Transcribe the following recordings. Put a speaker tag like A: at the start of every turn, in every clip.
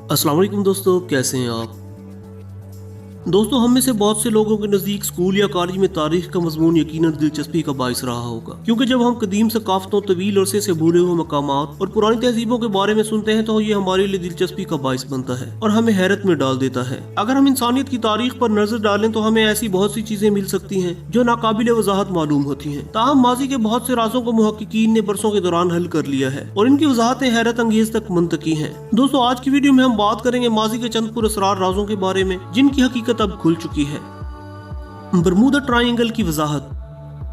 A: अस्सलाम वालेकुम दोस्तों, कैसे हैं आप। दोस्तों, हम में से बहुत से लोगों के नज़दीक स्कूल या कॉलेज में तारीख का मजमून यकीनन दिलचस्पी का बाइस रहा होगा, क्योंकि जब हम कदीम सकाफतों, तवील अरसे से भूले हुए मकामात और पुरानी तहजीबों के बारे में सुनते हैं तो ये हमारे लिए दिलचस्पी का बाइस बनता है और हमें हैरत में डाल देता है। अगर हम इंसानियत की तारीख पर नजर डालें तो हमें ऐसी बहुत सी चीजें मिल सकती हैं जो नाकाबिल वजाहत मालूम होती हैं। ताहम माजी के बहुत से राजों को मुहक्किकीन ने बरसों के दौरान हल कर लिया है और इनकी वजाहतें हैरत अंगेज तक मंतकी हैं। दोस्तों, आज की वीडियो में हम बात करेंगे माजी के चंद पुरअसरार राजों के बारे में जिनकी हकीकत अब खुल चुकी है। बरमूदा ट्रायंगल की वजाहत।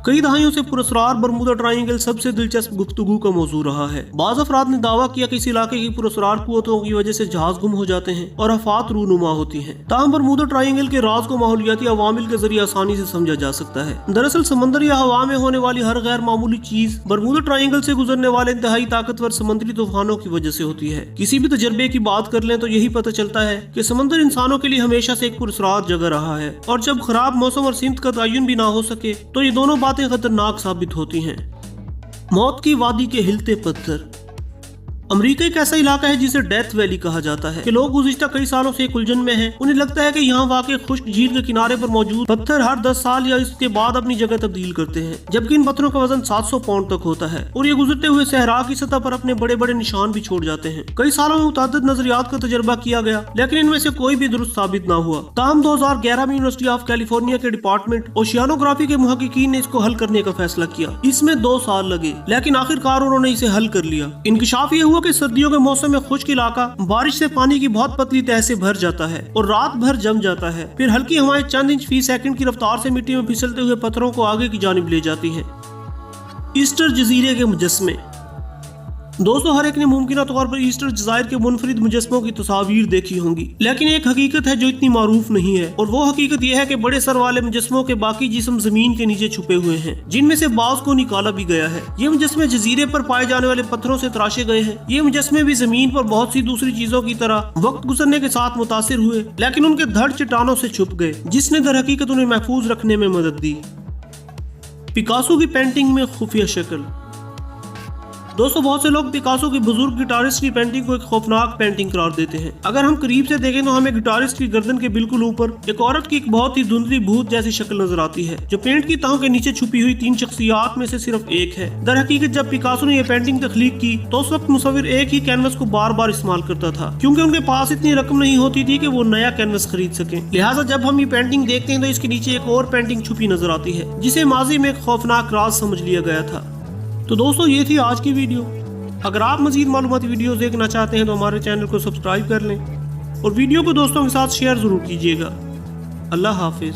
A: कई दहाइयों से पुरअसरार बरमूदा ट्रायंगल सबसे दिलचस्प गुफ्तगू का मौजू रहा है। बाज़ अफराद ने दावा किया कि इस इलाके की पुरअसरार कुव्वतों की वजह से जहाज गुम हो जाते हैं और आफात रूनुमा होती हैं। ताहम बरमूदा ट्रायंगल के राज को माहौलियाती अवामिल के जरिए आसानी से समझा जा सकता है। दरअसल समंदर या हवा में होने वाली हर गैर मामूली चीज बरमूदा ट्रायंगल से गुजरने वाले इंतहाई ताकतवर समुद्री तूफानों की वजह से होती है। किसी भी तजर्बे की बात कर लें तो यही पता चलता है कि समंदर इंसानों के लिए हमेशा से एक पुरअसरार जगह रहा है और जब खराब मौसम और सिमत का तयन भी ना हो सके तो ये दोनों बातें खतरनाक साबित होती हैं। मौत की वादी के हिलते पत्थर। अमेरिका एक ऐसा इलाका है जिसे डेथ वैली कहा जाता है कि लोग गुज़िश्ता कई सालों से एक उलझन में हैं। उन्हें लगता है कि यहाँ वाक़ई खुश्क झील के किनारे पर मौजूद पत्थर हर 10 साल या इसके बाद अपनी जगह तब्दील करते हैं, जबकि इन पत्थरों का वजन 700 पाउंड तक होता है और ये गुजरते हुए सहरा की सतह पर अपने बड़े बड़े निशान भी छोड़ जाते हैं। कई सालों में मुतअद्दिद नजरियात का तजर्बा किया गया, लेकिन इनमें से कोई भी दुरुस्त साबित न हुआ। ताहम 2011 में यूनिवर्सिटी ऑफ कैलिफोर्निया के डिपार्टमेंट ओशियानोग्राफी के मुहक्किकीन ने इसको हल करने का फैसला किया। इसमें 2 साल लगे, लेकिन आखिरकार उन्होंने इसे हल कर लिया। इंकिशाफ ये हुआ कि सर्दियों के मौसम में खुश्क इलाका बारिश से पानी की बहुत पतली तह से भर जाता है और रात भर जम जाता है। फिर हल्की हवाएं चंद इंच फी सेकंड की रफ्तार से मिट्टी में फिसलते हुए पत्थरों को आगे की जानिब ले जाती हैं। ईस्टर जजीरे के मुजस्मे। दोस्तों, हर एक ने मुमकिन तौर पर ईस्टर जज़ायर के मुनफरिद मुजस्मों की तस्वीर देखी होंगी, लेकिन एक हकीकत है जो इतनी मारूफ नहीं है और वो हकीकत यह है कि बड़े सर वाले मुजस्मों के बाकी जिस्म जमीन के नीचे छुपे हुए हैं, जिनमें से बाज को निकाला भी गया है। ये मुजस्मे जजीरे पर पाए जाने वाले पत्थरों से तराशे गए हैं। ये मुजस्मे भी जमीन पर बहुत सी दूसरी चीजों की तरह वक्त गुजरने के साथ मुतासिर हुए, लेकिन उनके धड़ चट्टानों से छुप गए, जिसने दर हकीकत उन्हें महफूज रखने में मदद दी। पिकासो की पेंटिंग में खुफिया शक्ल। दोस्तों, बहुत से लोग पिकासो की बुजुर्ग गिटारिस्ट की पेंटिंग को एक खौफनाक पेंटिंग करार देते हैं। अगर हम करीब से देखें तो हमें गिटारिस्ट की गर्दन के बिल्कुल ऊपर एक औरत की एक बहुत ही धुंधली भूत जैसी शक्ल नजर आती है, जो पेंट की तहों के नीचे छुपी हुई 3 शख्सियात में से सिर्फ एक है। दर हकीकत जब पिकासो ने यह पेंटिंग तख्लीक की तो उस वक्त मुसव्विर एक ही कैनवस को बार बार इस्तेमाल करता था, क्योंकि उनके पास इतनी रकम नहीं होती थी कि वो नया कैनवस खरीद सके। लिहाजा जब हम ये पेंटिंग देखते हैं तो इसके नीचे एक और पेंटिंग छुपी नजर आती है, जिसे माजी में एक खौफनाक राज समझ लिया गया था। तो दोस्तों, ये थी आज की वीडियो। अगर आप मज़ीद मालूमाती वीडियोस देखना चाहते हैं तो हमारे चैनल को सब्सक्राइब कर लें और वीडियो को दोस्तों के साथ शेयर ज़रूर कीजिएगा। अल्लाह हाफिज़।